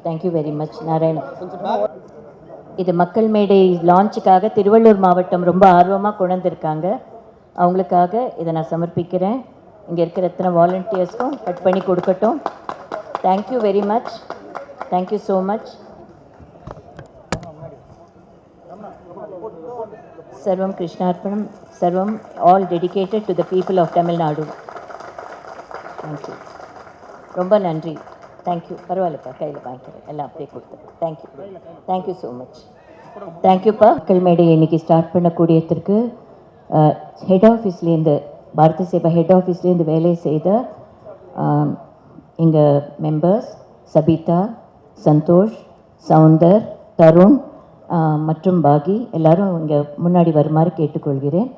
Thank you very much Narayana. இது மக்கள் மேடை லான்ச்சுக்காக திருவள்ளூர் மாவட்டம் ரொம்ப ஆர்வமாக கொண்டிருக்காங்க. அவங்களுக்காக இதை நான் சமர்ப்பிக்கிறேன். இங்கே இருக்கிற எத்தனை வாலண்டியர்ஸ்க்கும் கட் பண்ணி கொடுக்கட்டும். Thank you very much. Thank you so much. சர்வம் கிருஷ்ணார்ப்பணம். சர்வம் all dedicated to the people of Tamil Nadu. Thank you. ரொம்ப நன்றி. தேங்க்யூ. பரவாயில்லப்பா, கையில் வாங்கிக்கிறேன். எல்லாம் அப்படியே கொடுத்துருக்கேன். தேங்க்யூ. Thank you so much. தேங்க்யூப்பா. மக்கள் மேடையை இன்றைக்கி ஸ்டார்ட் பண்ணக்கூடியதற்கு ஹெட் ஆஃபீஸ்லேருந்து, பாரத சேவா ஹெட் ஆஃபீஸ்லேருந்து வேலை செய்த எங்கள் மெம்பர்ஸ் சபிதா, சந்தோஷ், சவுந்தர், தருண் மற்றும் பாகி எல்லாரும் இங்கே முன்னாடி வருமாறு கேட்டுக்கொள்கிறேன்.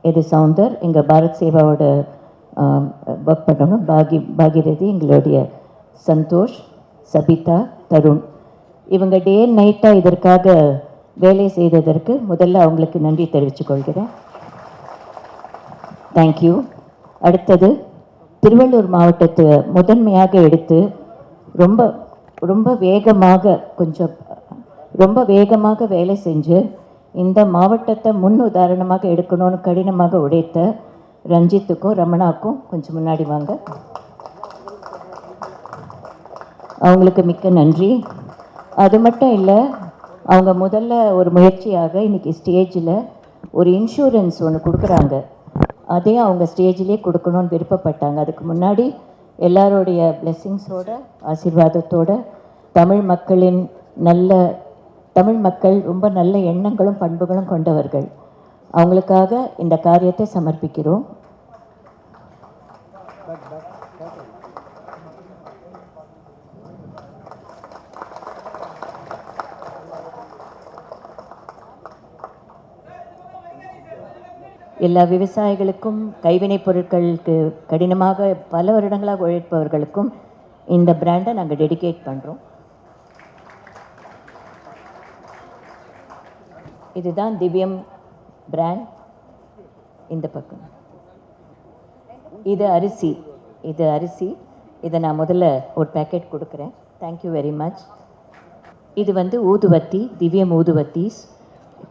இது சவுந்தர் எங்கள் பாரத் சேவாவோட ஒர்க் பண்ணுறவங்க, பாகிரதி எங்களுடைய சந்தோஷ், சபிதா, தருண். இவங்க டே நைட்டாக இதற்காக வேலை செய்ததற்கு முதல்ல அவங்களுக்கு நன்றி தெரிவித்துக் கொள்கிறேன். தேங்க்யூ. அடுத்தது திருவள்ளூர் மாவட்டத்தை முதன்மையாக எடுத்து ரொம்ப வேகமாக வேலை செஞ்சு இந்த மாவட்டத்தை முன் உதாரணமாக எடுக்கணும்னு கடினமாக உழைத்த ரஞ்சித்துக்கும் ரமணாக்கும் கொஞ்சம் முன்னாடி வாங்க. அவங்களுக்கு மிக்க நன்றி. அது மட்டும் இல்லை, அவங்க முதல்ல ஒரு முயற்சியாக இன்றைக்கி ஸ்டேஜில் ஒரு இன்சூரன்ஸ் ஒன்று கொடுக்குறாங்க. அதையும் அவங்க ஸ்டேஜிலே கொடுக்கணும்னு விருப்பப்பட்டாங்க. அதுக்கு முன்னாடி எல்லாருடைய பிளெஸ்ஸிங்ஸோட ஆசீர்வாதத்தோட தமிழ் மக்கள் ரொம்ப நல்ல எண்ணங்களும் பண்புகளும் கொண்டவர்கள். அவங்களுக்காக இந்த காரியத்தை சமர்ப்பிக்கிறோம். எல்லா விவசாயிகளுக்கும், கைவினைப் பொருட்களுக்கு கடினமாக பல வருடங்களாக உழைப்பவர்களுக்கும் இந்த பிராண்டை நாங்கள் டெடிகேட் பண்ணுறோம். இதுதான் திவ்யம் பிராண்ட். இந்த பக்கம் இது அரிசி. இதை நான் முதல்ல ஒரு பேக்கெட் கொடுக்குறேன். Thank you very much. இது ஊதுவத்தி, திவ்யம் ஊதுவத்திஸ்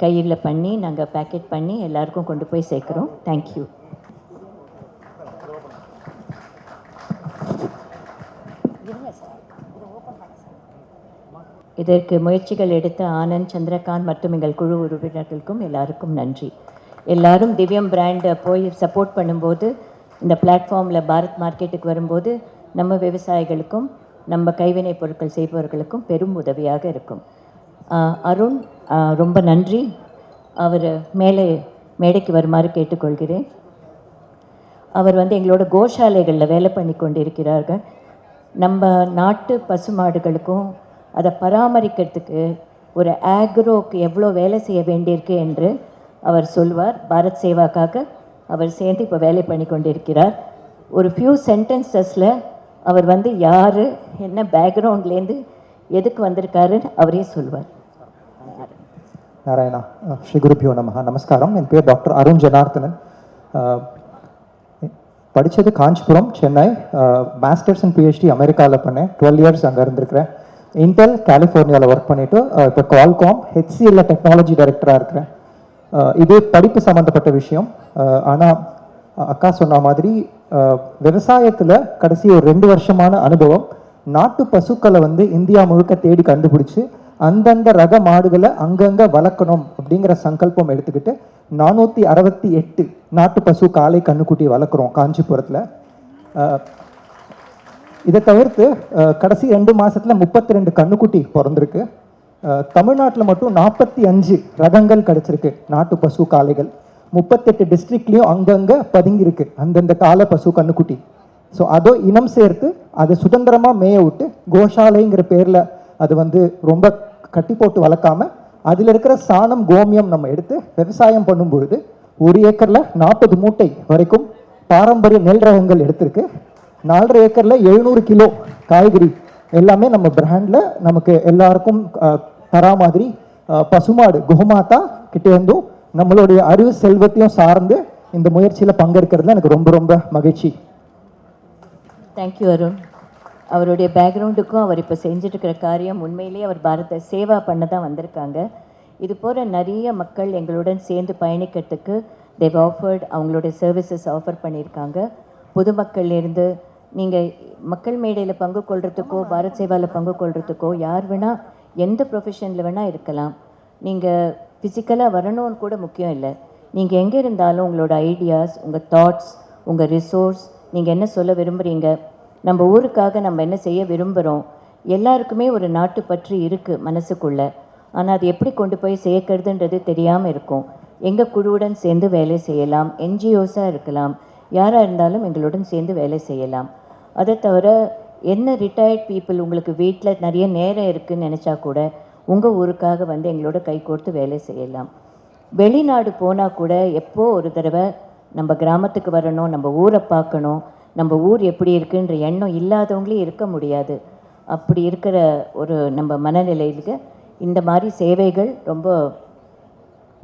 கையில் பண்ணி நாங்கள் பேக்கெட் பண்ணி எல்லாருக்கும் கொண்டு போய் சேர்க்குறோம். தேங்க்யூ. இதற்கு முயற்சிகள் எடுத்த ஆனந்த், சந்திரகாந்த் மற்றும் எங்கள் குழு உறுப்பினர்களுக்கும் எல்லாருக்கும் நன்றி. எல்லாரும் திவ்யம் பிராண்டை போய் சப்போர்ட் பண்ணும்போது, இந்த பிளாட்ஃபார்மில் பாரத் மார்க்கெட்டுக்கு வரும்போது நம்ம விவசாயிகளுக்கும் நம்ம கைவினைப் பொருட்கள் செய்பவர்களுக்கும் பெரும் உதவியாக இருக்கும். அருண் ரொம்ப நன்றி. அவர் மேடைக்கு வருமாறு கேட்டுக்கொள்கிறேன். அவர் எங்களோட கோஷாலைகளில் வேலை பண்ணி கொண்டிருக்கிறார்கள். நம்ம நாட்டு பசுமாடுகளுக்கும் அதை பராமரிக்கிறதுக்கு ஒரு ஆக்ரோக்கு எவ்வளோ வேலை செய்ய வேண்டியிருக்கு என்று அவர் சொல்வார். பாரத் சேவாக்காக அவர் சேர்ந்து இப்போ வேலை பண்ணி கொண்டிருக்கிறார். ஒரு ஃபியூ சென்டென்சஸில் அவர் யார், என்ன பேக்ரவுண்ட்லேருந்து எதுக்கு வந்திருக்காருன்னு அவரே சொல்வார். நாராயணா. ஸ்ரீ குருபியோ நமஹா. நமஸ்காரம். என் பேர் டாக்டர் அருண் ஜனார்த்தனன். படித்தது Kanchipuram, Chennai. Masters and PhD அமெரிக்காவில் பண்ணேன். 12 இயர்ஸ் அங்கே இருந்திருக்கிறேன். இன்டெல் கலிஃபோர்னியாவில் ஒர்க் பண்ணிவிட்டு இப்போ குவால்காம் HCL டெக்னாலஜி டைரக்டராக இருக்கிறேன். இது படிப்பு சம்மந்தப்பட்ட விஷயம். ஆனால் அக்கா சொன்ன மாதிரி விவசாயத்தில் கடைசி ஒரு 2 வருஷமான அனுபவம். நாட்டு பசுக்களை இந்தியா முழுக்க தேடி கண்டுபிடிச்சி அந்தந்த ரக மாடுகளை அங்கங்கே வளர்க்கணும் அப்படிங்கிற சங்கல்பம் எடுத்துக்கிட்டு 468 நாட்டு பசு காளை கண்ணுக்குட்டி வளர்க்குறோம் காஞ்சிபுரத்தில். இதை தவிர்த்து கடைசி 2 மாதத்தில் 32 கண்ணுக்குட்டி பிறந்திருக்கு. தமிழ்நாட்டில் மட்டும் 45 ரகங்கள் கிடச்சிருக்கு நாட்டு பசு காளைகள். 38 டிஸ்ட்ரிக்ட்லேயும் அங்கங்கே பதுங்கியிருக்கு அந்தந்த கால பசு கண்ணுக்குட்டி. ஸோ அதோ இனம் சேர்த்து அதை சுதந்திரமாக மேய விட்டு கோஷாலைங்கிற பேரில் அது ரொம்ப கட்டி போட்டு வளர்க்காம அதில் இருக்கிற சாணம் கோமியம் நம்ம எடுத்து விவசாயம் பண்ணும் பொழுது 1 ஏக்கரில் 40 மூட்டை வரைக்கும் பாரம்பரிய நெல் ரகங்கள் எடுத்திருக்கு. 4.5 ஏக்கரில் 700 கிலோ காய்கறி எல்லாமே நம்ம பிராண்டில் நமக்கு எல்லாருக்கும் தரா மாதிரி பசுமாடு கோமாதா கிட்டேருந்தும் நம்மளுடைய அறிவு செல்வத்தையும் சார்ந்து இந்த முயற்சியில் பங்கெடுக்கிறதுல எனக்கு ரொம்ப ரொம்ப மகிழ்ச்சி. தேங்க்யூ அருண். அவருடைய பேக்ரவுண்டுக்கும் அவர் இப்போ செஞ்சுட்ருக்கிற காரியம் உண்மையிலேயே அவர் பாரத சேவா பண்ண தான் வந்திருக்காங்க. இது போல் நிறைய மக்கள் எங்களுடன் சேர்ந்து பயணிக்கிறதுக்கு தேவ் ஆஃபர்ட் அவங்களுடைய சர்வீசஸ் ஆஃபர் பண்ணியிருக்காங்க. பொதுமக்கள்லேருந்து நீங்கள் மக்கள் மேடையில் பங்கு கொள்கிறதுக்கோ பாரத் சேவாவில் பங்கு கொள்கிறதுக்கோ யார் வேணால் எந்த ப்ரொஃபஷனில் வேணால் இருக்கலாம். நீங்கள் ஃபிசிக்கலாக வரணும்னு கூட முக்கியம் இல்லை. நீங்கள் எங்கே இருந்தாலும் உங்களோட ஐடியாஸ், உங்கள் தாட்ஸ், உங்கள் ரிசோர்ஸ், நீங்கள் என்ன சொல்ல விரும்புகிறீங்க, நம்ம ஊருக்காக நம்ம என்ன செய்ய விரும்புகிறோம், எல்லாருக்குமே ஒரு நாட்டு பற்று இருக்குது மனசுக்குள்ளே. ஆனால் அது எப்படி கொண்டு போய் சேர்க்கறதுன்றது தெரியாமல் இருக்கும். எங்கள் குழுவுடன் சேர்ந்து வேலை செய்யலாம், என்ஜிஓஸாக இருக்கலாம், யாராக இருந்தாலும் எங்களுடன் சேர்ந்து வேலை செய்யலாம். அதை தவிர என்ன ரிட்டையர்ட் பீப்புள் உங்களுக்கு வீட்டில் நிறைய நேரம் இருக்குதுன்னு நினச்சா கூட உங்கள் ஊருக்காக வந்து எங்களோட கை கோர்த்து வேலை செய்யலாம். வெளிநாடு போனால் கூட எப்போ ஒரு தடவை நம்ம கிராமத்துக்கு வரணும், நம்ம ஊரை பார்க்கணும், நம்ம ஊர் எப்படி இருக்குன்ற எண்ணம் இல்லாதவங்களே இருக்க முடியாது. அப்படி இருக்கிற ஒரு நம்ம மனநிலையிலுக்கு இந்த மாதிரி சேவைகள் ரொம்ப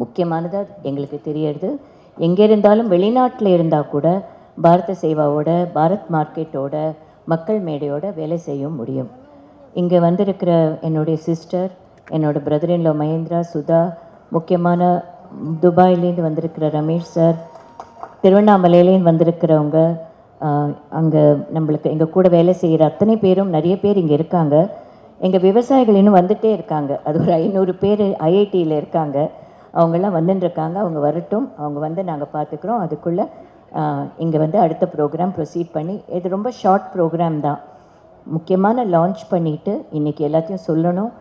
முக்கியமானதாக எங்களுக்கு தெரியறது. எங்கே இருந்தாலும் வெளிநாட்டில் இருந்தால் கூட பாரத சேவாவோட, பாரத் மார்க்கெட்டோட, மக்கள் மேடையோட வேலை செய்ய முடியும். இங்கே வந்திருக்கிற என்னுடைய சிஸ்டர், என்னோடய பிரதர்-இன்-லா மகேந்திரா, சுதா, முக்கியமான துபாயிலேருந்து வந்திருக்கிற ரமேஷ் சார், திருவண்ணாமலையிலேருந்து வந்திருக்கிறவங்க, அங்கே நம்மளுக்கு எங்கள் கூட வேலை செய்கிற அத்தனை பேரும் நிறைய பேர் இங்கே இருக்காங்க. எங்கள் விவசாயிகள் இன்னும் வந்துகிட்டே இருக்காங்க. அது ஒரு 500 பேர் ஐஐடியில் இருக்காங்க. அவங்கெல்லாம் வந்துட்டுருக்காங்க. அவங்க வரட்டும், அவங்க வந்து நாங்கள் பார்த்துக்குறோம். அதுக்குள்ளே இங்கே வந்து அடுத்த ப்ரோக்ராம் ப்ரொசீட் பண்ணி, இது ரொம்ப ஷார்ட் ப்ரோக்ராம் தான். முக்கியமான லான்ச் பண்ணிவிட்டு இன்றைக்கி எல்லாத்தையும் சொல்லணும்.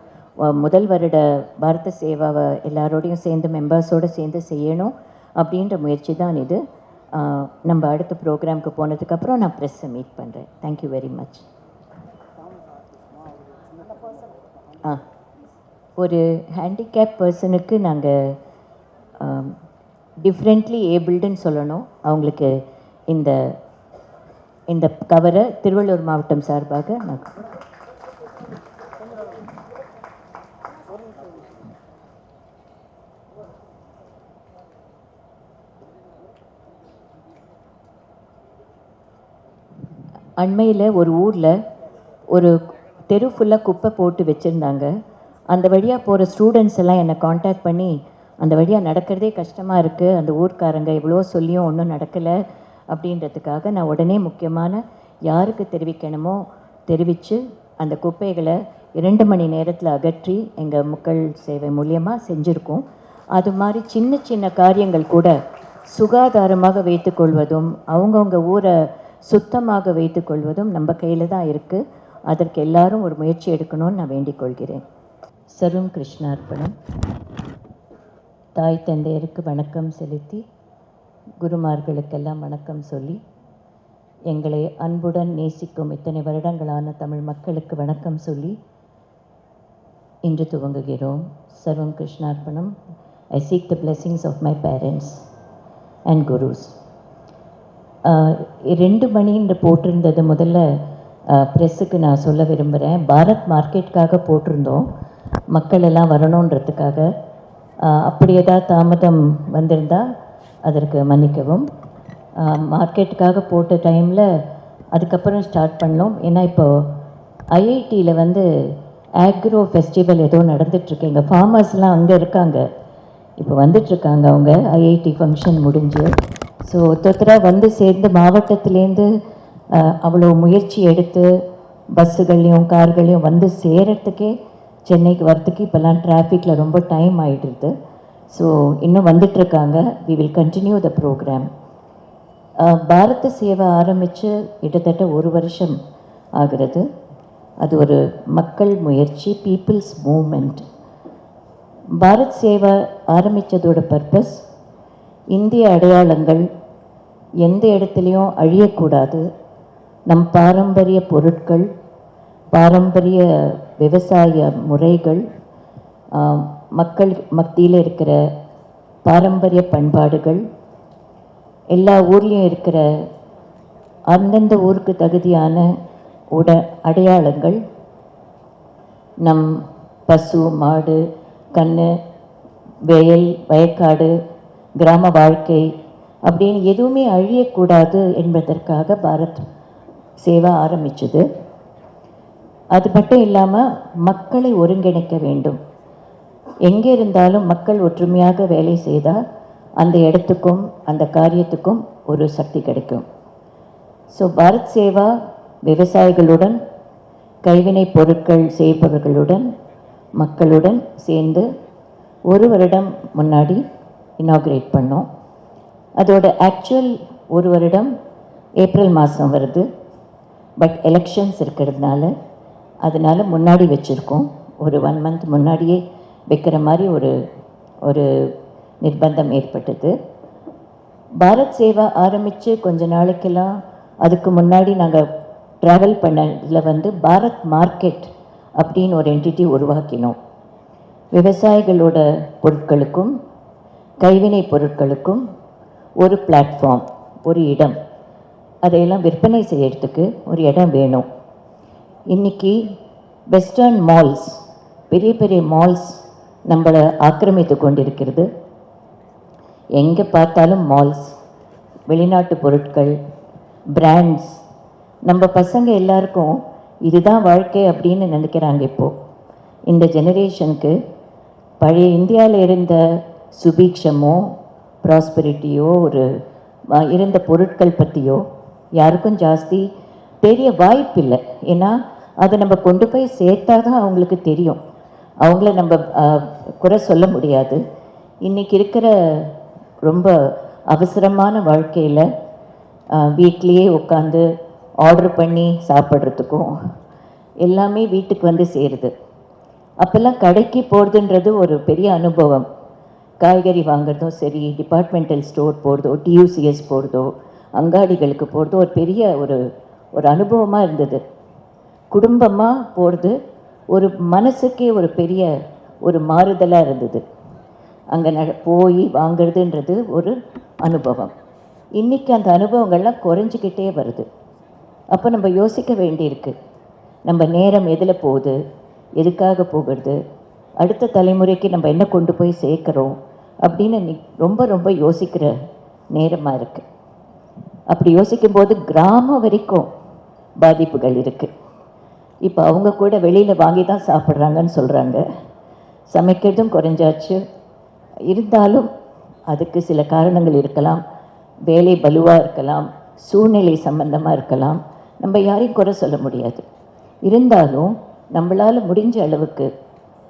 முதல் வருட பாரத சேவாவை எல்லாரோடையும் சேர்ந்து மெம்பர்ஸோடு சேர்ந்து செய்யணும் அப்படின்ற முயற்சி தான் இது. நம்ம அடுத்த ப்ரோக்ராமுக்கு போனதுக்கப்புறம் நான் ப்ரெஸ்ஸை மீட் பண்ணுறேன். Thank you very much. ஒரு ஹேண்டிகேப் பர்சனுக்கு நாங்கள் டிஃப்ரெண்ட்லி ஏபிள்டுன்னு சொல்லணும். அவங்களுக்கு இந்த இந்த கவரை திருவள்ளூர் மாவட்டம் சார்பாக நான் அண்மையில் ஒரு ஊரில் ஒரு தெரு ஃபுல்லாக குப்பை போட்டு வச்சுருந்தாங்க. அந்த வழியாக போகிற ஸ்டூடெண்ட்ஸ் எல்லாம் என்னை காண்டாக்ட் பண்ணி, அந்த வழியாக நடக்கிறதே கஷ்டமாக இருக்குது, அந்த ஊர்க்காரங்க எவ்வளோ சொல்லியும் ஒன்றும் நடக்கலை அப்படின்றதுக்காக நான் உடனே முக்கியமான யாருக்கு தெரிவிக்கணுமோ தெரிவித்து அந்த குப்பைகளை 2 மணி நேரத்தில் அகற்றி எங்கள் மக்கள் சேவை மூலியமாக செஞ்சுருக்கோம். அது மாதிரி சின்ன சின்ன காரியங்கள் கூட சுகாதாரமாக வைத்துக்கொள்வதும் அவங்கவுங்க ஊரை சுத்தமாக வைத்துக்கொள்வதும் நம்ம கையில் தான் இருக்குது. அதற்கு எல்லாரும் ஒரு முயற்சி எடுக்கணும்னு நான் வேண்டிக் கொள்கிறேன். சரும் கிருஷ்ணார்ப்பணம். தாய் தந்தையருக்கு வணக்கம் செலுத்தி, குருமார்களுக்கெல்லாம் வணக்கம் சொல்லி, எங்களை அன்புடன் நேசிக்கும் இத்தனை வருடங்களான தமிழ் மக்களுக்கு வணக்கம் சொல்லி இன்று துவங்குகிறோம். சர்வம் கிருஷ்ணார்ப்பணம். I seek the blessings of my parents and gurus. 2 மணின்ற போட்டிருந்தது முதல்ல ப்ரெஸ்ஸுக்கு நான் சொல்ல விரும்புகிறேன். பாரத் மார்க்கெட்டுக்காக போட்டிருந்தோம், மக்கள் எல்லாம் வரணுன்றதுக்காக. அப்படி ஏதாவது தாமதம் வந்திருந்தால் அதற்கு மன்னிக்கவும். மார்க்கெட்டுக்காக போட்ட டைமில் அதுக்கப்புறம் ஸ்டார்ட் பண்ணோம். ஏன்னா இப்போது ஐஐடியில் வந்து ஆக்ரோ ஃபெஸ்டிவல் ஏதோ நடந்துகிட்ருக்கு. எங்கள் ஃபார்மர்ஸ்லாம் அங்கே இருக்காங்க, இப்போ வந்துட்டுருக்காங்க அவங்க. ஐஐடி ஃபங்க்ஷன் முடிஞ்சு ஸோ ஒருத்தராக வந்து சேர்ந்து மாவட்டத்துலேருந்து அவ்வளோ முயற்சி எடுத்து பஸ்ஸுகள்லையும் கார்களையும் வந்து சேரத்துக்கே, சென்னைக்கு வரத்துக்கு இப்போல்லாம் டிராஃபிக்கில் ரொம்ப டைம் ஆகிடுது. ஸோ இன்னும் வந்துட்டுருக்காங்க. We will continue the programme. Bharatha சேவை ஆரம்பித்து கிட்டத்தட்ட 1 வருஷம் ஆகிறது. அது ஒரு மக்கள் முயற்சி, பீப்புள்ஸ் மூமெண்ட். பாரத் சேவை ஆரம்பித்ததோட பர்பஸ், இந்திய அடையாளங்கள் எந்த இடத்துலையும் அழியக்கூடாது, நம் பாரம்பரிய பொருட்கள், பாரம்பரிய விவசாய முறைகள், மக்கள் மத்தியில் இருக்கிற பாரம்பரிய பண்பாடுகள், எல்லா ஊர்லேயும் இருக்கிற அந்தந்த ஊருக்கு தகுதியான அடையாளங்கள், நம் பசு, மாடு, கன்று, வயல், வயக்காடு, கிராம வாழ்க்கை அப்படின்னு எதுவுமே அழியக்கூடாது என்பதற்காக பாரத் சேவா ஆரம்பிச்சது. அது மட்டும் இல்லாமல் மக்களை ஒருங்கிணைக்க வேண்டும். எங்கே இருந்தாலும் மக்கள் ஒற்றுமையாக வேலை செய்தால் அந்த இடத்துக்கும் அந்த காரியத்துக்கும் ஒரு சக்தி கிடைக்கும். ஸோ பாரத் சேவா விவசாயிகளுடன், கைவினைப் பொருட்கள் செய்பவர்களுடன், மக்களுடன் சேர்ந்து ஒரு வருடம் முன்னாடி இனாக்ரேட் பண்ணோம். அதோட ஆக்சுவல் ஒரு வருடம் ஏப்ரல் மாதம் வருது. பட் எலெக்ஷன்ஸ் இருக்கிறதுனால அதனால் முன்னாடி வச்சுருக்கோம். ஒரு 1 மந்த் முன்னாடியே வைக்கிற மாதிரி ஒரு நிர்பந்தம் ஏற்பட்டது. பாரத் சேவா ஆரம்பித்து கொஞ்ச நாளைக்கெல்லாம் அதுக்கு முன்னாடி நாங்கள் ட்ராவல் பண்ணதில் பாரத் மார்க்கெட் அப்படின்னு ஒரு என்டிட்டி உருவாக்கினோம். விவசாயிகளோட பொருட்களுக்கும் கைவினை பொருட்களுக்கும் ஒரு பிளாட்ஃபார்ம், ஒரு இடம், அதையெல்லாம் விற்பனை செய்யறதுக்கு ஒரு இடம் வேணும். இன்றைக்கி வெஸ்டர்ன் மால்ஸ், பெரிய பெரிய மால்ஸ் நம்மளை ஆக்கிரமித்து கொண்டிருக்கிறது. எங்கே பார்த்தாலும் மால்ஸ், வெளிநாட்டு பொருட்கள், பிராண்ட்ஸ். நம்ம பசங்க எல்லாருக்கும் இதுதான் வாழ்க்கை அப்படின்னு நினைக்கிறாங்க. இப்போது இந்த ஜெனரேஷனுக்கு பழைய இந்தியாவில் இருந்த சுபீக்ஷமோ ப்ராஸ்பெரிட்டியோ இருந்த பொருட்கள் பற்றியோ யாருக்கும் ஜாஸ்தி தெரிய வாய்ப்பில்லை. ஏன்னா அதை நம்ம கொண்டு போய் சேர்த்தா தான் அவங்களுக்கு தெரியும். அவங்கள நம்ம குறை சொல்ல முடியாது. இன்றைக்கி இருக்கிற ரொம்ப அவசரமான வாழ்க்கையில் வீட்லேயே உட்காந்து ஆர்டர் பண்ணி சாப்பிட்றதுக்கும் எல்லாமே வீட்டுக்கு வந்து சேருது. அப்போல்லாம் கடைக்கு போகிறதுன்றது ஒரு பெரிய அனுபவம். காய்கறி வாங்குறதும் சரி, டிபார்ட்மெண்டல் ஸ்டோர் போகிறதோ, டியூசிஎஸ் போகிறதோ, அங்காடிகளுக்கு போகிறதோ ஒரு பெரிய ஒரு அனுபவமாக இருந்தது. குடும்பமாக போகிறது ஒரு மனசுக்கே ஒரு பெரிய ஒரு மாறுதலாக இருந்தது. அங்கே போய் வாங்கிறதுன்றது ஒரு அனுபவம். இன்றைக்கி அந்த அனுபவங்கள்லாம் குறைஞ்சிக்கிட்டே வருது. அப்போ நம்ம யோசிக்க வேண்டியிருக்கு, நம்ம நேரம் எதில் போகுது, எதுக்காக போகிறது, அடுத்த தலைமுறைக்கு நம்ம என்ன கொண்டு போய் சேர்க்குறோம் அப்படின்னு ரொம்ப ரொம்ப யோசிக்கிற நேரமாக இருக்குது. அப்படி யோசிக்கும்போது கிராமம் வரைக்கும் பாதிப்புகள் இருக்குது. இப்போ அவங்க கூட வெளியில் வாங்கி தான் சாப்பிட்றாங்கன்னு சொல்கிறாங்க. சமைக்கிறதும் குறைஞ்சாச்சு. இருந்தாலும் அதுக்கு சில காரணங்கள் இருக்கலாம். வேலை பலுவாக இருக்கலாம், சூழ்நிலை சம்பந்தமாக இருக்கலாம். நம்ம யாரையும் குறை சொல்ல முடியாது. இருந்தாலும் நம்மளால் முடிஞ்ச அளவுக்கு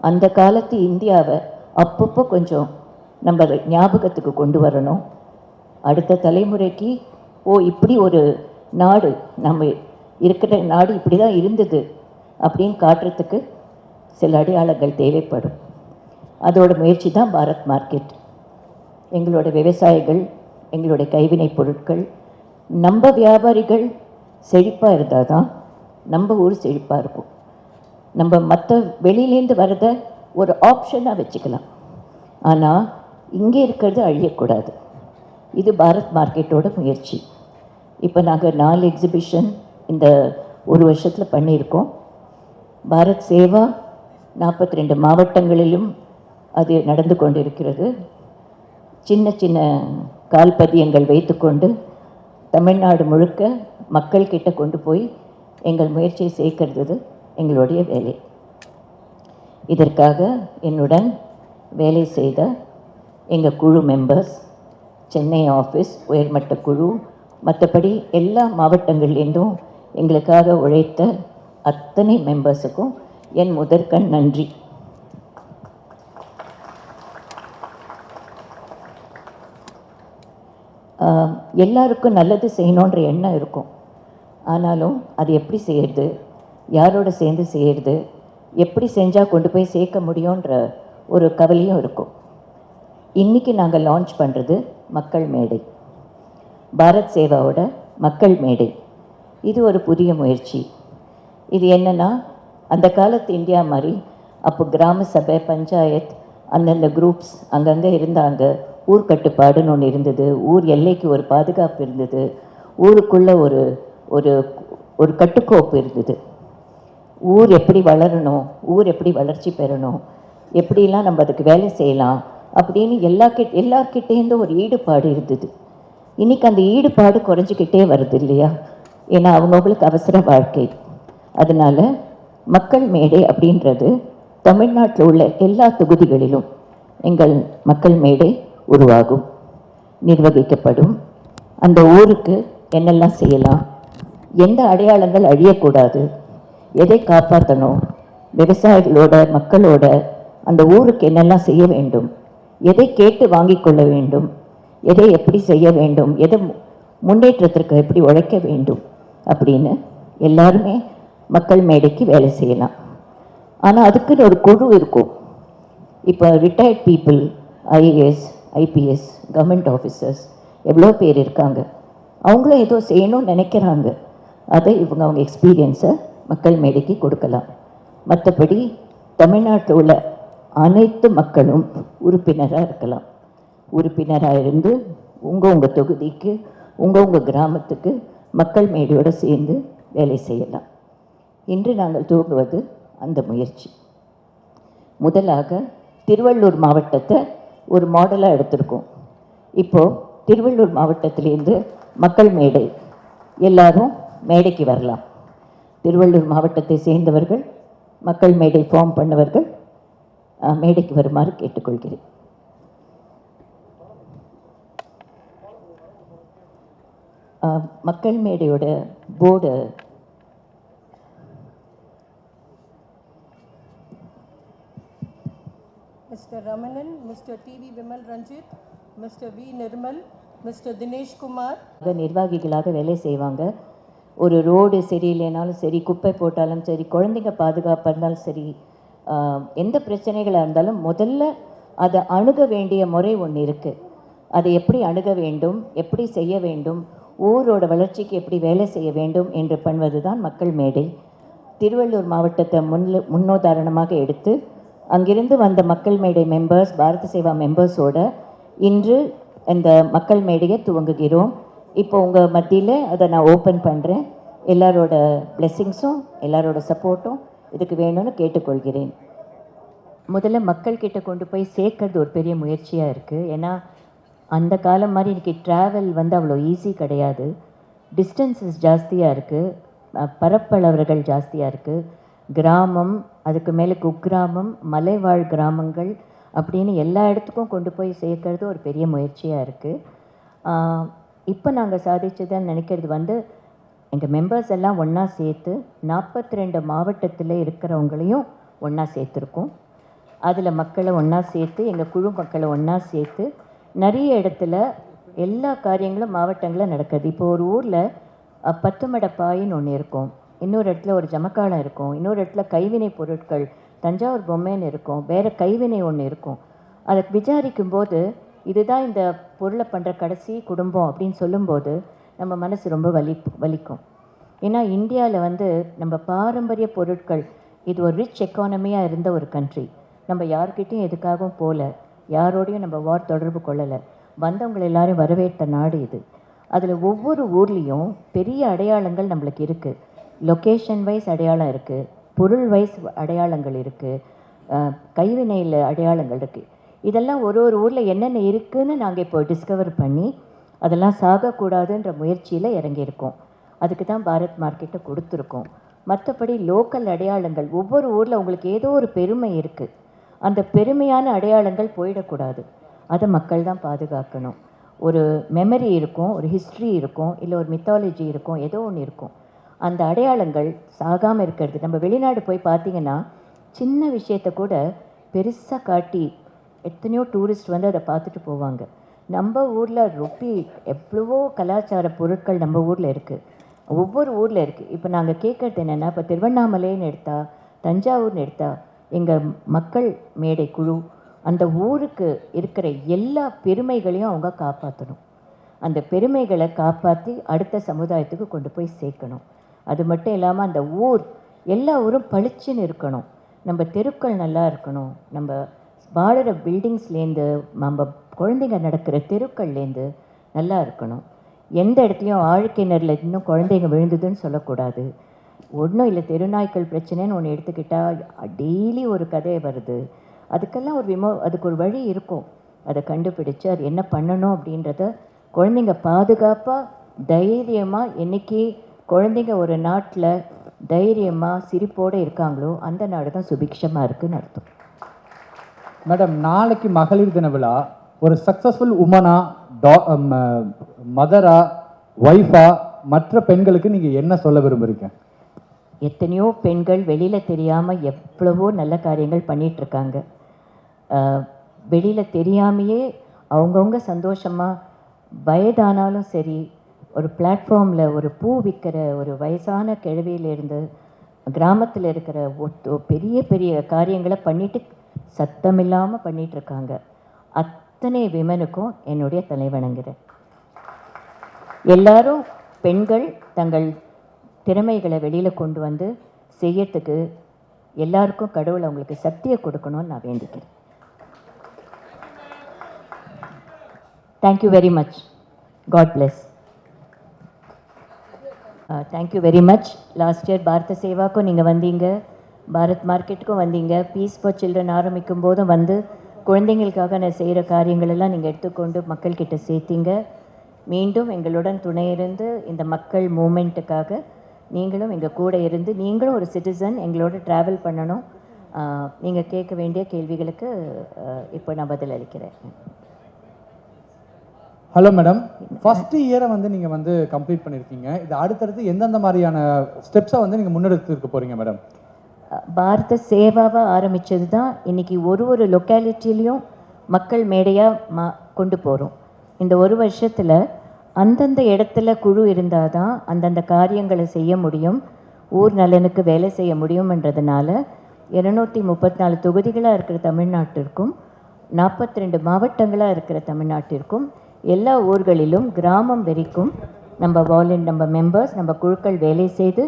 அந்த காலத்து இந்தியாவை அப்பப்போ கொஞ்சம் நம்ம ஞாபகத்துக்கு கொண்டு வரணும். அடுத்த தலைமுறைக்கு இப்படி ஒரு நாடு, நம்ம இருக்கிற நாடு இப்படி தான் இருந்தது அப்படின்னு காட்டுறதுக்கு சில அடையாளங்கள் தேவைப்படும். அதோட முயற்சி தான் பாரத் மார்க்கெட். எங்களோட விவசாயிகள், எங்களுடைய கைவினை பொருட்கள், நம்ம வியாபாரிகள் செழிப்பாக இருந்தால் தான் நம்ம ஊர் செழிப்பாக இருக்கும். நம்ம மற்ற வெளியிலேருந்து வரதை ஒரு ஆப்ஷனாக வச்சுக்கலாம். ஆனால் இங்கே இருக்கிறது அழியக்கூடாது. இது பாரத் மார்க்கெட்டோட முயற்சி. இப்போ நாங்கள் 4 எக்ஸிபிஷன் இந்த ஒரு வருஷத்தில் பண்ணியிருக்கோம். பாரத் சேவா 42 மாவட்டங்களிலும் அது நடந்து கொண்டிருக்கிறது. சின்ன சின்ன கால்பதியங்கள் வைத்துக்கொண்டு தமிழ்நாடு முழுக்க மக்கள்கிட்ட கொண்டு போய் எங்கள் முயற்சியை சேர்க்கிறது எங்களுடைய வேலை. இதற்காக என்னுடன் வேலை செய்த எங்கள் குழு மெம்பர்ஸ், சென்னை ஆஃபீஸ் உயர்மட்ட குழு, மற்றபடி எல்லா மாவட்டங்கள்லேருந்தும் எங்களுக்காக உழைத்த அத்தனை மெம்பர்ஸுக்கும் என் முதற்கண் நன்றி. எல்லாருக்கும் நல்லது செய்யணுன்ற எண்ணம் இருக்கும். ஆனாலும் அது எப்படி செய்கிறது, யாரோட சேர்ந்து செய்கிறது, எப்படி செஞ்சால் கொண்டு போய் சேர்க்க முடியுன்ற ஒரு கவலையும் இருக்கும். இன்றைக்கி நாங்கள் லான்ச் பண்ணுறது மக்கள் மேடை, பாரத் சேவாவோட மக்கள் மேடை. இது ஒரு புதிய முயற்சி. இது என்னென்னா, அந்த காலத்து இந்தியா மாதிரி அப்போ கிராம சபை, பஞ்சாயத், அந்தந்த குரூப்ஸ் அங்கங்கே இருந்தாங்க. ஊர் கட்டுப்பாடுன்னு ஒன்று இருந்தது. ஊர் எல்லைக்கு ஒரு பாதுகாப்பு இருந்தது. ஊருக்குள்ளே ஒரு ஒரு ஒரு கட்டுக்கோப்பு இருந்தது. ஊர் எப்படி வளரணும், ஊர் எப்படி வளர்ச்சி பெறணும், எப்படிலாம் நம்ம அதுக்கு வேலை செய்யலாம் அப்படின்னு எல்லார்கிட்டேருந்து ஒரு ஈடுபாடு இருந்தது. இன்றைக்கி அந்த ஈடுபாடு குறைஞ்சிக்கிட்டே வருது இல்லையா? ஏன்னா அவங்கவுங்களுக்கு அவசர வாழ்க்கை. அதனால மக்கள் மேடை அப்படின்றது தமிழ்நாட்டில் உள்ள எல்லா தொகுதிகளிலும் எங்கள் மக்கள் மேடை உருவாகும், நிர்வகிக்கப்படும். அந்த ஊருக்கு என்னெல்லாம் செய்யலாம், எந்த அடையாளங்கள் அழியக்கூடாது, எதை காப்பாற்றணும், விவசாயிகளோட மக்களோட அந்த ஊருக்கு என்னெல்லாம் செய்ய வேண்டும், எதை கேட்டு வாங்கி கொள்ள வேண்டும், எதை எப்படி செய்ய வேண்டும், எதை முன்னேற்றத்திற்கு எப்படி உழைக்க வேண்டும் அப்படின்னு எல்லாருமே மக்கள் மேடைக்கு வேலை செய்யலாம். ஆனால் அதுக்குன்னு ஒரு குழு இருக்கும். இப்போ retired people, IAS, IPS, government officers எவ்வளோ பேர் இருக்காங்க. அவங்களும் ஏதோ செய்யணும்னு நினைக்கிறாங்க. அதை அவங்க எக்ஸ்பீரியன்ஸை மக்கள் மேடைக்கு கொடுக்கலாம். மற்றபடி தமிழ்நாட்டில் உள்ள அனைத்து மக்களும் உறுப்பினராக இருக்கலாம். உறுப்பினராக இருந்து உங்கள் தொகுதிக்கு, உங்கள் கிராமத்துக்கு மக்கள் மேடையோடு சேர்ந்து வேலை செய்யலாம். இன்று நாங்கள் துவங்குவது அந்த முயற்சி. முதலாக திருவள்ளூர் மாவட்டத்தை ஒரு மாடலாக எடுத்திருக்கோம். இப்போது திருவள்ளூர் மாவட்டத்திலேருந்து மக்கள் மேடை எல்லாரும் மேடைக்கு வரலாம். திருவள்ளூர் மாவட்டத்தை சேர்ந்தவர்கள், மக்கள் மேடை ஃபார்ம் பண்ணவர்கள் மேடைக்கு வருமாறு கேட்டுக்கொள்கிறேன். மக்கள் மேடையோட board mister Ramanan, mister TV Vimal Ranjith, mister V Nirmal, mister Dinesh Kumar நிர்வாகிகளாக வேலை செய்வாங்க. ஒரு ரோடு சரியில்லைனாலும் சரி, குப்பை போட்டாலும் சரி, குழந்தைங்க பாதுகாப்பாக இருந்தாலும் சரி, எந்த பிரச்சனைகளாக இருந்தாலும் முதல்ல அதை அணுக வேண்டிய முறை ஒன்று இருக்குது. அதை எப்படி அணுக வேண்டும், எப்படி செய்ய வேண்டும், ஊரோட வளர்ச்சிக்கு எப்படி வேலை செய்ய வேண்டும் என்று பண்ணுவது தான் மக்கள் மேடை. திருவள்ளூர் மாவட்டத்தை முன்னுதாரணமாக எடுத்து அங்கிருந்து வந்த மக்கள் மேடை மெம்பர்ஸ், பாரத சேவா மெம்பர்ஸோட இன்று இந்த மக்கள் மேடையை துவங்குகிறோம். இப்போ உங்கள் மத்தியில் அதை நான் ஓப்பன் பண்ணுறேன். எல்லாரோட பிளெஸ்ஸிங்ஸும் எல்லாரோட சப்போர்ட்டும் இதுக்கு வேணும்னு கேட்டுக்கொள்கிறேன். முதல்ல மக்கள்கிட்ட கொண்டு போய் சேர்க்கறது ஒரு பெரிய முயற்சியாக இருக்குது. ஏன்னா அந்த காலம் மாதிரி இன்றைக்கி ட்ராவல் வந்து அவ்வளோ ஈஸி கிடையாது. டிஸ்டன்சஸ் ஜாஸ்தியாக இருக்குது, பரப்பளவர்கள் ஜாஸ்தியாக இருக்குது. கிராமம், அதுக்கு மேலே குக்கிராமம், மலைவாழ் கிராமங்கள் அப்படின்னு எல்லா இடத்துக்கும் கொண்டு போய் சேர்க்கறது ஒரு பெரிய முயற்சியாக இருக்குது. இப்போ நாங்கள் சாதிச்சதுன்னு நினைக்கிறது வந்து எங்கள் மெம்பர்ஸ் எல்லாம் ஒன்றா சேர்த்து 42 மாவட்டத்தில் இருக்கிறவங்களையும் ஒன்றா சேர்த்துருக்கோம். அதில் மக்களை ஒன்றா சேர்த்து, எங்கள் குழு மக்களை ஒன்றா சேர்த்து நிறைய இடத்துல எல்லா காரியங்களும் மாவட்டங்களில் நடக்குது. இப்போ ஒரு ஊரில் 10 மடப்பாயின்னு ஒன்று இருக்கும், இன்னொரு இடத்துல ஒரு ஜமக்காலம் இருக்கும், இன்னொரு இடத்துல கைவினை பொருட்கள், தஞ்சாவூர் பொம்மைன்னு இருக்கும், வேறு கைவினை ஒன்று இருக்கும். அதை விசாரிக்கும்போது இதுதான் இந்த பொருளை பண்ணுற கடைசி குடும்பம் அப்படின்னு சொல்லும்போது நம்ம மனசு ரொம்ப வலிக்கும். ஏன்னா இந்தியாவில் வந்து நம்ம பாரம்பரிய பொருட்கள், இது ஒரு ரிச் எக்கானமியாக இருந்த ஒரு கண்ட்ரி. நம்ம யார்கிட்டையும் எதுக்காகவும் போகல, யாரோடையும் நம்ம வார் தொடர்பு கொள்ளலை, வந்தவங்களை எல்லாரையும் வரவேற்ற நாடு இது. அதில் ஒவ்வொரு ஊர்லேயும் பெரிய அடையாளங்கள் நம்மளுக்கு இருக்குது. லொக்கேஷன் வைஸ் அடையாளம் இருக்குது, பொருள் வைஸ் அடையாளங்கள் இருக்குது, கைவினையில் அடையாளங்கள் இருக்குது. இதெல்லாம் ஒரு ஒரு ஊரில் என்னென்ன இருக்குதுன்னு நாங்கள் இப்போ டிஸ்கவர் பண்ணி அதெல்லாம் சாகக்கூடாதுன்ற முயற்சியில் இறங்கியிருக்கோம். அதுக்கு தான் பாரத் மார்க்கெட்டை கொடுத்துருக்கோம். மற்றபடி லோக்கல் அடையாளங்கள், ஒவ்வொரு ஊரில் உங்களுக்கு ஏதோ ஒரு பெருமை இருக்குது, அந்த பெருமையான அடையாளங்கள் போயிடக்கூடாது. அதை மக்கள் தான் பாதுகாக்கணும். ஒரு மெமரி இருக்கும், ஒரு ஹிஸ்ட்ரி இருக்கும், இல்லை ஒரு மித்தாலஜி இருக்கும், ஏதோ ஒன்று இருக்கும். அந்த அடையாளங்கள் சாகாமல் இருக்கிறது. நம்ம வெளிநாடு போய் பார்த்திங்கன்னா சின்ன விஷயத்தை கூட பெருசாக காட்டி எத்தனையோ டூரிஸ்ட் வந்து அதை பார்த்துட்டு போவாங்க. நம்ம ஊரில் எவ்வளவோ கலாச்சார பொருட்கள் நம்ம ஊரில் இருக்குது, ஒவ்வொரு ஊரில் இருக்குது. இப்போ நாங்கள் கேட்குறது என்னென்னா, இப்போ திருவண்ணாமலைன்னு எடுத்தால், தஞ்சாவூர்னு எடுத்தால், எங்கள் மக்கள் மேடை குழு அந்த ஊருக்கு இருக்கிற எல்லா பெருமைகளையும் அவங்க காப்பாற்றணும். அந்த பெருமைகளை காப்பாற்றி அடுத்த சமுதாயத்துக்கு கொண்டு போய் சேர்க்கணும். அது மட்டும் இல்லாமல் அந்த ஊர், எல்லா ஊரும் பளிச்சுன்னு இருக்கணும். நம்ம தெருக்கள் நல்லா இருக்கணும். நம்ம வாழற பில்டிங்ஸ்லேருந்து, நம்ம குழந்தைங்க நடக்கிற தெருக்கள்லேருந்து நல்லா இருக்கணும். எந்த இடத்துலையும் ஆழ்கிணறில் இன்னும் குழந்தைங்க விழுந்ததுன்னு சொல்லக்கூடாது. ஒன்றும் இல்லை, தெருநாய்க்கள் பிரச்சனைன்னு ஒன்று எடுத்துக்கிட்டால் டெய்லி ஒரு கதை வருது. அதுக்கெல்லாம் அதுக்கு ஒரு வழி இருக்கும். அதை கண்டுபிடிச்சு அது என்ன பண்ணணும் அப்படின்றத குழந்தைங்க பாதுகாப்பாக தைரியமாக என்றைக்கு குழந்தைங்க ஒரு நாட்டில் தைரியமாக சிரிப்போடு இருக்காங்களோ அந்த நாடு தான் சுபிக்ஷமாக இருக்குன்னு அர்த்தம். மேடம், நாளைக்கு மகளிர் தின விழா, ஒரு சக்ஸஸ்ஃபுல் உமனா, மதரா, ஒய்ஃபா மற்ற பெண்களுக்கு நீங்கள் என்ன சொல்ல விரும்புகிறீங்க? எத்தனையோ பெண்கள் வெளியில் தெரியாமல் எவ்வளவோ நல்ல காரியங்கள் பண்ணிகிட்ருக்காங்க. வெளியில் தெரியாமையே அவங்கவுங்க சந்தோஷமாக வயதானாலும் சரி, ஒரு பிளாட்ஃபார்மில் ஒரு பூ விற்கிற ஒரு வயசான கிழவியிலேருந்து கிராமத்தில் இருக்கிற பெரிய பெரிய காரியங்களை பண்ணிட்டு சத்தமில்லாமல் பண்ணிகிட்ருக்காங்க. அத்தனை விமனுக்கும் என்னுடைய தலைவணங்குறேன். எல்லாரும் பெண்கள் தங்கள் திறமைகளை வெளியில் கொண்டு வந்து செய்யறதுக்கு எல்லாருக்கும் கடவுள் அவங்களுக்கு சக்தியை கொடுக்கணும்னு நான் வேண்டிக்கிறேன். Thank you very much. God bless. Thank you very much. Last year Bharatha சேவாக்கும் நீங்கள் வந்தீங்க, பாரத் மார்க்கெட்டுக்கும் வந்தீங்க, பீஸ் ஃபார் சில்ட்ரன் ஆரம்பிக்கும் போதும் வந்து குழந்தைங்களுக்காக நான் செய்கிற காரியங்களெல்லாம் நீங்கள் எடுத்துக்கொண்டு மக்கள்கிட்ட சேர்த்தீங்க. மீண்டும் எங்களுடன் துணை இருந்து இந்த மக்கள் மூமெண்ட்டுக்காக நீங்களும் எங்கள் கூட இருந்து நீங்களும் ஒரு சிட்டிசன் எங்களோட ட்ராவல் பண்ணணும். நீங்கள் கேட்க வேண்டிய கேள்விகளுக்கு இப்போ நான் பதில் அளிக்கிறேன். ஹலோ மேடம், ஃபஸ்ட்டு இயரை வந்து நீங்கள் வந்து கம்ப்ளீட் பண்ணியிருக்கீங்க. இது அடுத்தடுத்து எந்தெந்த மாதிரியான ஸ்டெப்ஸை வந்து நீங்கள் முன்னெடுத்துருக்க போகிறீங்க மேடம்? பாரத சேவாவாக ஆரம்பித்தது தான் இன்றைக்கி ஒரு லொக்காலிட்டிலையும் மக்கள் மேடையாக கொண்டு போகிறோம். இந்த ஒரு வருஷத்தில் அந்தந்த இடத்துல குழு இருந்தால் தான் அந்தந்த காரியங்களை செய்ய முடியும், ஊர் நலனுக்கு வேலை செய்ய முடியும்ன்றதுனால 234 தொகுதிகளாக இருக்கிற தமிழ்நாட்டிற்கும் 42 மாவட்டங்களாக இருக்கிற தமிழ்நாட்டிற்கும் எல்லா ஊர்களிலும் கிராமம் வரைக்கும் நம்ம மெம்பர்ஸ் நம்ம குழுக்கள் வேலை செய்து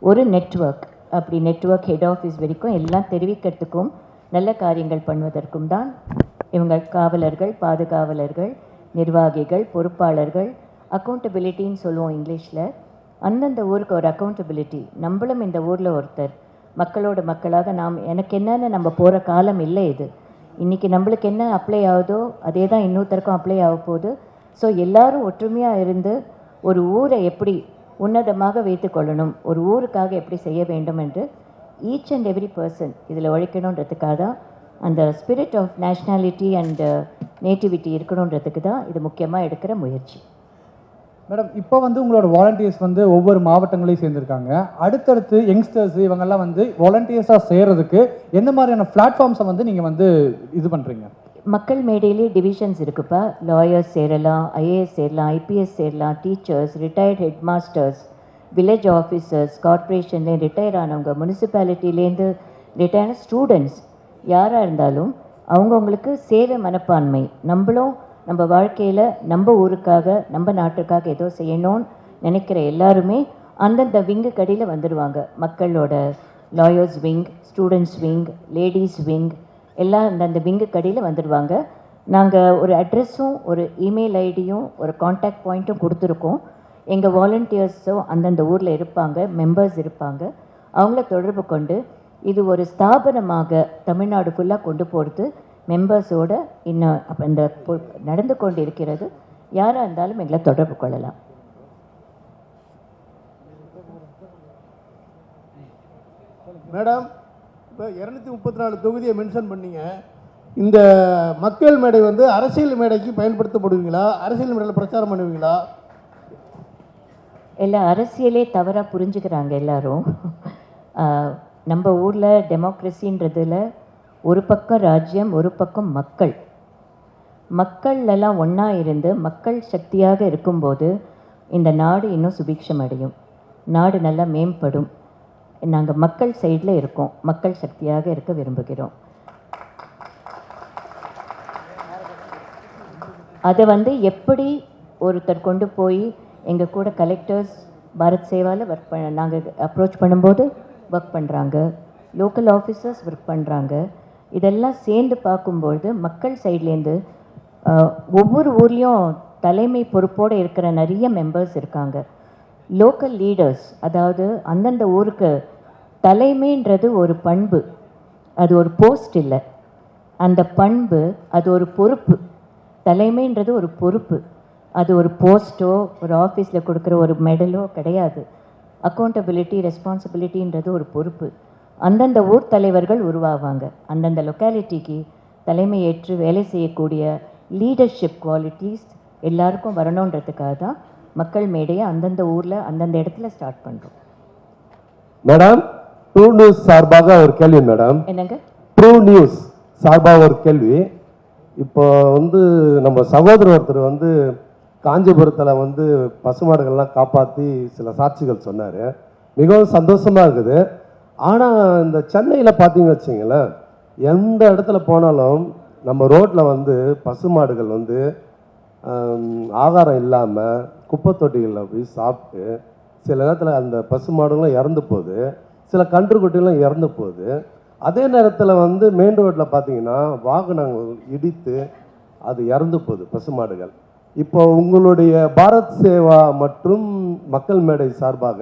ஒரு நெட்வொர்க், அப்படி நெட்வொர்க் ஹெட் ஆஃபீஸ் வரைக்கும் எல்லாம் தெரிவிக்கிறதுக்கும் நல்ல காரியங்கள் பண்ணுவதற்கும் தான் இவங்க காவலர்கள், பாதுகாவலர்கள், நிர்வாகிகள், பொறுப்பாளர்கள், அக்கௌண்டபிலிட்டின்னு சொல்லுவோம் இங்கிலீஷில். அந்தந்த ஊருக்கு ஒரு அக்கௌண்டபிலிட்டி. நம்மளும் இந்த ஊரில் ஒருத்தர், மக்களோட மக்களாக எனக்கு என்னென்னு நம்ம போகிற காலம் இல்லை இது. இன்றைக்கி நம்மளுக்கு என்ன அப்ளை ஆகுதோ அதே தான் இன்னொருத்தருக்கும் அப்ளை ஆக போகுது. ஸோ எல்லோரும் ஒற்றுமையாக இருந்து ஒரு ஊரை எப்படி உன்னதமாக வைத்து கொள்ளணும், ஒரு ஊருக்காக எப்படி செய்ய வேண்டும் என்று ஈச் அண்ட் எவ்ரி பர்சன் இதில் உழைக்கணுன்றதுக்காக தான், அந்த spirit of nationality and nativity இருக்கணுன்றதுக்கு தான் இது முக்கியமாக எடுக்கிற முயற்சி. மேடம், இப்போ வந்து உங்களோட வாலண்டியர்ஸ் வந்து ஒவ்வொரு மாவட்டங்களையும் சேர்ந்துருக்காங்க. அடுத்தடுத்து யங்ஸ்டர்ஸ் இவங்கெல்லாம் வந்து வாலண்டியர்ஸாக சேர்கிறதுக்கு எந்த மாதிரியான பிளாட்ஃபார்ம்ஸை வந்து நீங்கள் வந்து இது பண்ணுறீங்க? மக்கள் மேடையிலே டிவிஷன்ஸ் இருக்குப்பா. லாயர்ஸ் சேரலாம், ஐஏஎஸ் சேரலாம், ஐபிஎஸ் சேரலாம், teachers, retired headmasters, village officers, கார்ப்பரேஷன்லேருந்து ரிட்டையர் ஆனவங்க, முனிசிபாலிட்டிலேருந்து ரிட்டையர்ட் ஸ்டூடெண்ட்ஸ், யாராக இருந்தாலும் அவங்கவுங்களுக்கு சேவை மனப்பான்மை, நம்மளும் நம்ம வாழ்க்கையில் நம்ம ஊருக்காக நம்ம நாட்டுக்காக ஏதோ செய்யணும்னு நினைக்கிற எல்லாருமே அந்தந்த விங்கு கடியில் வந்துடுவாங்க. மக்களோட lawyers wing, students wing, ladies wing எல்லாம் அந்தந்த விங்கு கடியில் வந்துடுவாங்க. நாங்கள் ஒரு அட்ரெஸும் ஒரு இமெயில் ஐடியும் ஒரு காண்டாக்ட் பாயிண்ட்டும் கொடுத்துருக்கோம். எங்கள் வாலண்டியர்ஸும் அந்தந்த ஊரில் இருப்பாங்க, மெம்பர்ஸ் இருப்பாங்க. அவங்கள தொடர்பு கொண்டு இது ஒரு ஸ்தாபனமாக தமிழ்நாடு ஃபுல்லாக கொண்டு போகிறது மெம்பர்ஸோடு இன்னும் அப்போ இந்த நடந்து கொண்டு இருக்கிறது. யாராக இருந்தாலும் எங்களை தொடர்பு கொள்ளலாம். மேடம், இப்போ 234 தொகுதியை மென்ஷன் பண்ணீங்க. இந்த மக்கள் மேடை வந்து அரசியல் மேடைக்கு பயன்படுத்தப்படுவீங்களா? அரசியல் மேடையில் பிரச்சாரம் பண்ணுவீங்களா? எல்லாம் அரசியலே தவறாக புரிஞ்சுக்கிறாங்க எல்லாரும். நம்ம ஊரில் டெமோக்ரஸின்றதில் ஒரு பக்கம் ராஜ்யம், ஒரு பக்கம் மக்கள். மக்கள் எல்லாம் ஒன்றா இருந்து மக்கள் சக்தியாக இருக்கும்போது இந்த நாடு இன்னும் சுபிக்ஷம் அடையும், நாடு நல்லா மேம்படும். நாங்கள் மக்கள் சைடில் இருக்கோம், மக்கள் சக்தியாக இருக்க விரும்புகிறோம். அதை வந்து எப்படி ஒருத்தர் கொண்டு போய் எங்கள் கூட கலெக்டர்ஸ் பாரத் சேவாவில் ஒர்க் நாங்கள் அப்ரோச் பண்ணும்போது ஒர்க் பண்ணுறாங்க, லோக்கல் ஆஃபீஸர்ஸ் ஒர்க் பண்ணுறாங்க. இதெல்லாம் சேர்ந்து பார்க்கும்பொழுது மக்கள் சைட்லேருந்து ஒவ்வொரு ஊர்லேயும் தலைமை பொறுப்போடு இருக்கிற நிறைய மெம்பர்ஸ் இருக்காங்க. லோக்கல் லீடர்ஸ், அதாவது அந்தந்த ஊருக்கு தலைமைன்றது ஒரு பண்பு, அது ஒரு போஸ்ட் இல்லை. அந்த பண்பு அது ஒரு பொறுப்பு. தலைமைன்றது ஒரு பொறுப்பு, அது ஒரு போஸ்ட்டோ ஒரு ஆஃபீஸில் கொடுக்குற ஒரு மெடலோ கிடையாது. அக்கௌண்டபிலிட்டி, ரெஸ்பான்சிபிலிட்டின்றது ஒரு பொறுப்பு. அந்தந்த ஊர் தலைவர்கள் உருவாவாங்க. அந்தந்த லொக்காலிட்டிக்கு தலைமை ஏற்று வேலை செய்யக்கூடிய லீடர்ஷிப் குவாலிட்டிஸ் எல்லாருக்கும் வரணுன்றதுக்காக தான் மக்கள் மேடையை அந்தந்த ஊரில் அந்தந்த இடத்துல ஸ்டார்ட் பண்ணுறோம். மேடம், ட்ரூ நியூஸ் சார்பாக ஒரு கேள்வி மேடம். என்னங்க? ட்ரூ நியூஸ் சார்பாக ஒரு கேள்வி. இப்போ வந்து நம்ம சகோதரர் ஒருத்தர் காஞ்சிபுரத்தில் பசுமாடுகள்லாம் காப்பாற்றி சில சாட்சிகள் சொன்னார். மிகவும் சந்தோஷமாக இருக்குது. ஆனால் இந்த சென்னையில் பார்த்தீங்கன்னு வச்சிங்களேன், எந்த இடத்துல போனாலும் நம்ம ரோட்டில் பசுமாடுகள் ஆகாரம் இல்லாமல் குப்பை தொட்டிகளில் போய் சாப்பிட்டு சில நேரத்தில் அந்த பசுமாடுகளும் இறந்து போகுது, சில கன்றுக்குட்டிகளும் இறந்து போகுது. அதே நேரத்தில் மெயின் ரோட்டில் பார்த்தீங்கன்னா வாகனங்கள் இடித்து அது இறந்து போகுது பசுமாடுகள். இப்போ உங்களுடைய பாரத் சேவா மற்றும் மக்கள் மேடை சார்பாக,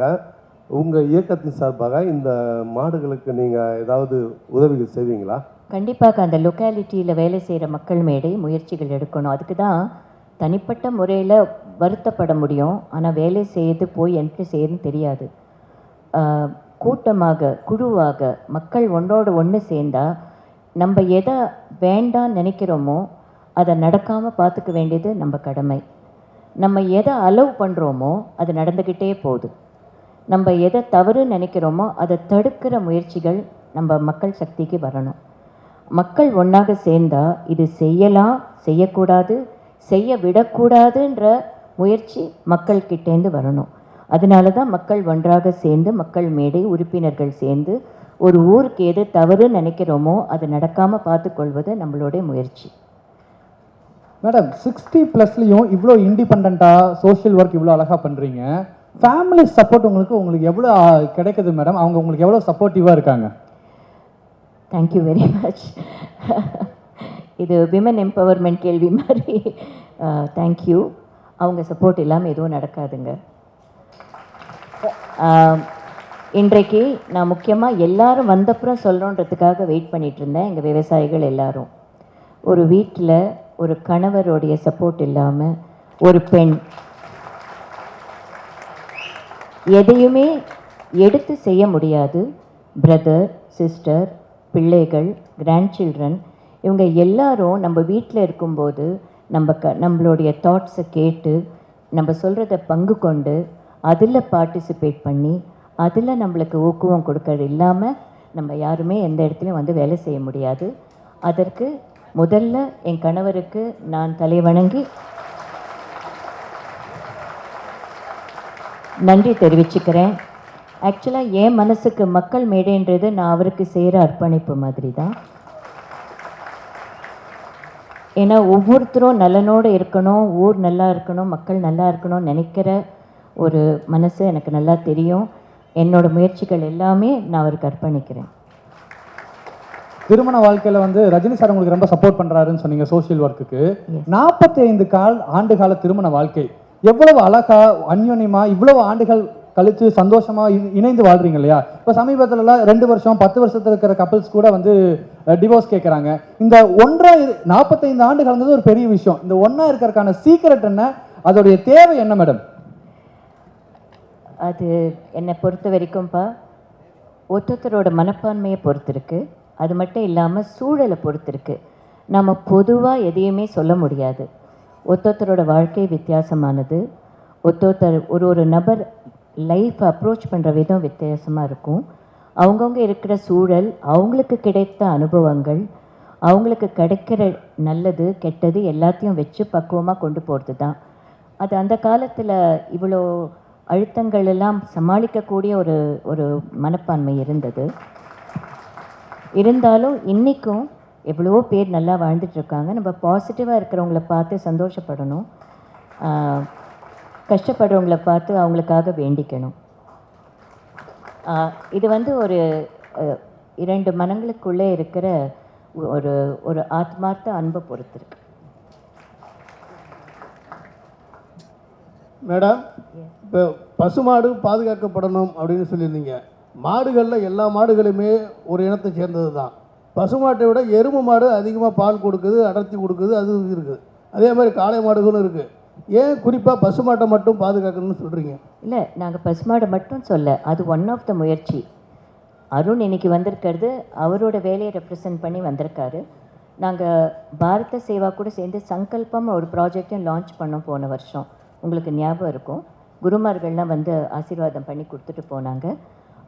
உங்கள் இயக்கத்தின் சார்பாக இந்த மாடுகளுக்கு நீங்கள் ஏதாவது உதவிகள் செய்வீங்களா? கண்டிப்பாக அந்த லொக்காலிட்டியில் வேலை செய்கிற மக்கள் மேடை முயற்சிகள் எடுக்கணும். அதுக்கு தான் தனிப்பட்ட முறையில் வருத்தப்பட முடியும். ஆனால் வேலை செய்து போய் என்ட்ரி செய்யணும்னு தெரியாது. கூட்டமாக, குழுவாக மக்கள் ஒன்றோடு ஒன்று சேர்ந்தால் நம்ம எதை வேண்டான்னு நினைக்கிறோமோ அதை நடக்காமல் பார்த்துக்க வேண்டியது நம்ம கடமை. நம்ம எதை அலோவ் பண்ணுறோமோ அது நடந்துக்கிட்டே போகுது. நம்ம எதை தவறு நினைக்கிறோமோ அதை தடுக்கிற முயற்சிகள் நம்ம மக்கள் சக்திக்கு வரணும். மக்கள் ஒன்றாக சேர்ந்தால் இது செய்யலாம், செய்யக்கூடாது, செய்ய விடக்கூடாதுன்ற முயற்சி மக்கள்கிட்டேருந்து வரணும். அதனால தான் மக்கள் ஒன்றாக சேர்ந்து, மக்கள் மேடை உறுப்பினர்கள் சேர்ந்து ஒரு ஊருக்கு எது தவறு நினைக்கிறோமோ அது நடக்காமல் பார்த்துக்கொள்வது நம்மளுடைய முயற்சி. மேடம், 60+லையும் இவ்வளோ இண்டிபெண்ட்டாக சோஷியல் ஒர்க் இவ்வளோ அழகாக பண்ணுறீங்க. ஃபேமிலி சப்போர்ட் உங்களுக்கு எவ்வளோ கிடைக்குது மேடம்? அவங்க உங்களுக்கு எவ்வளோ சப்போர்ட்டிவாக இருக்காங்க? Thank you very much. இது விமன் எம்பவர்மெண்ட் கேள்வி மாதிரி. தேங்க்யூ. அவங்க சப்போர்ட் இல்லாமல் எதுவும் நடக்காதுங்க. இன்றைக்கு நான் முக்கியமாக எல்லாரும் வந்தப்புறம் சொல்கிறோன்றதுக்காக வெயிட் பண்ணிகிட்டு இருந்தேன். எங்கள் விவசாயிகள் எல்லாரும் ஒரு வீட்டில் ஒரு கணவருடைய சப்போர்ட் இல்லாமல் ஒரு பெண் எதையுமே எடுத்து செய்ய முடியாது. பிரதர், சிஸ்டர், பிள்ளைகள், கிராண்ட் சில்ட்ரன் இவங்க எல்லாரும் நம்ம வீட்டில் இருக்கும்போது நம்மளுடைய தாட்ஸை கேட்டு நம்ம சொல்கிறத பங்கு கொண்டு அதில் பார்ட்டிசிபேட் பண்ணி அதில் நம்மளுக்கு ஊக்குவம் கொடுக்கறது இல்லாமல் நம்ம யாருமே எந்த இடத்துலையும் வேலை செய்ய முடியாது. அதற்கு முதல்ல என் கணவருக்கு நான் தலைவணங்கி நன்றி தெரிவிச்சுக்கிறேன். ஆக்சுவலாக என் மனசுக்கு மக்கள் மேடைன்றது நான் அவருக்கு செய்கிற அர்ப்பணிப்பு மாதிரி தான். ஏன்னா ஒவ்வொருத்தரும் நலனோடு இருக்கணும், ஊர் நல்லா இருக்கணும், மக்கள் நல்லா இருக்கணும்னு நினைக்கிற ஒரு மனசு எனக்கு நல்லா தெரியும். என்னோட முயற்சிகள் எல்லாமே நான் அவருக்கு அர்ப்பணிக்கிறேன். திருமண வாழ்க்கையில் ரஜினி சார் உங்களுக்கு ரொம்ப சப்போர்ட் பண்ணுறாருன்னு சொன்னீங்க சோஷியல் ஒர்க்குக்கு. 45 ஆண்டு கால திருமண வாழ்க்கை எவ்வளவு அழகா அந்யோன்யமாக இவ்வளவு ஆண்டுகள் கழித்து சந்தோஷமாக இணைந்து வாழ்றீங்க இல்லையா? இப்போ சமீபத்துலலாம் 2 வருஷம் 10 வருஷத்தில் இருக்கிற கப்பிள்ஸ் கூட டிவோர்ஸ் கேட்குறாங்க. இந்த 45 ஆண்டு கலந்தது ஒரு பெரிய விஷயம். இந்த ஒன்றா இருக்கிறதுக்கான சீக்ரெட் என்ன, அதோடைய தேவை என்ன மேடம்? அது என்னை பொறுத்த வரைக்கும்ப்பா ஒருத்தரோட மனப்பான்மையை பொறுத்திருக்கு. அது மட்டும் இல்லாமல் சூழலை பொறுத்திருக்கு. நம்ம பொதுவாக எதையுமே சொல்ல முடியாது. ஒருத்தரோட வாழ்க்கை வித்தியாசமானது. ஒரு நபர் லைஃப் அப்ரோச் பண்ணுற விதம் வித்தியாசமாக இருக்கும். அவங்கவுங்க இருக்கிற சூழல், அவங்களுக்கு கிடைத்த அனுபவங்கள், அவங்களுக்கு கிடைக்கிற நல்லது கெட்டது எல்லாத்தையும் வச்சு பக்குவமாக கொண்டு போகிறது தான். அது அந்த காலத்தில் இவ்வளோ அழுத்தங்கள் எல்லாம் சமாளிக்கக்கூடிய ஒரு மனப்பான்மை இருந்தது. இருந்தாலும் இன்றைக்கும் எவ்வளவோ பேர் நல்லா வாழ்ந்துட்டுருக்காங்க. நம்ம பாசிட்டிவாக இருக்கிறவங்கள பார்த்து சந்தோஷப்படணும், கஷ்டப்படுறவங்கள பார்த்து அவங்களுக்காக வேண்டிக்கணும். இது ஒரு 2 மனங்களுக்குள்ளே இருக்கிற ஒரு ஆத்மார்த்த அன்பை பொறுத்திருக்கு. மேடம், இப்போ பசுமாடு பாதுகாக்கப்படணும் அப்படின்னு சொல்லியிருந்தீங்க. மாடுகளில் எல்லா மாடுகளுமே ஒரு இனத்தை சேர்ந்தது தான். பசுமாட்டை விட எருமை மாடு அதிகமாக பால் கொடுக்குது, அடர்த்தி கொடுக்குது, அது இருக்குது. அதே மாதிரி காளை மாடுகளும் இருக்குது. ஏன் குறிப்பாக பசுமாட்டை மட்டும் பாதுகாக்கணும்னு சொல்கிறீங்க? இல்லை, நாங்கள் பசுமாடை மட்டும் சொல்ல, அது ஒன் ஆஃப் த முயற்சி. அருண் இன்னைக்கு வந்திருக்கிறது அவரோட வேலையை ரெப்ரசன்ட் பண்ணி வந்திருக்காரு. நாங்கள் பாரத சேவா கூட சேர்ந்து சங்கல்பம் ஒரு ப்ராஜெக்டையும் லான்ச் பண்ணோம் போன வருஷம். உங்களுக்கு ஞாபகம் இருக்கும், குருமார்கள்லாம் வந்து ஆசீர்வாதம் பண்ணி கொடுத்துட்டு போனாங்க.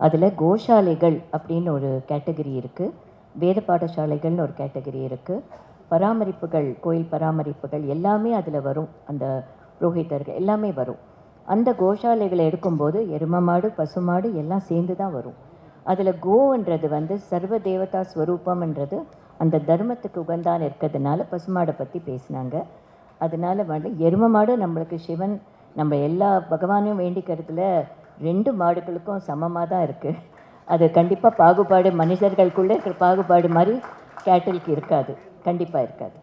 அதில் கோஷாலைகள் அப்படின்னு ஒரு கேட்டகரி இருக்குது, வேத பாடசாலைகள்னு ஒரு கேட்டகரி இருக்குது, பராமரிப்புகள், கோயில் பராமரிப்புகள் எல்லாமே அதில் வரும். அந்த புரோஹிதர்கள் எல்லாமே வரும். அந்த கோஷாலைகளை எடுக்கும்போது எரும மாடு, பசுமாடு எல்லாம் சேர்ந்து தான் வரும். அதில் கோன்றது வந்து சர்வ தேவதா ஸ்வரூபம்ன்றது அந்த தர்மத்துக்கு உகந்தான் இருக்கிறதுனால பசுமாடை பற்றி பேசினாங்க. அதனால வந்து எரும மாடு நம்மளுக்கு சிவன், நம்ம எல்லா பகவானையும் வேண்டிக்கிறதுல 2 மாடுகளுக்கும் சமமாக தான் இருக்குது. அது கண்டிப்பாக பாகுபாடு, மனிதர்களுக்குள்ளே இருக்கிற பாகுபாடு மாதிரி கேட்டிலுக்கு இருக்காது, கண்டிப்பாக இருக்காது.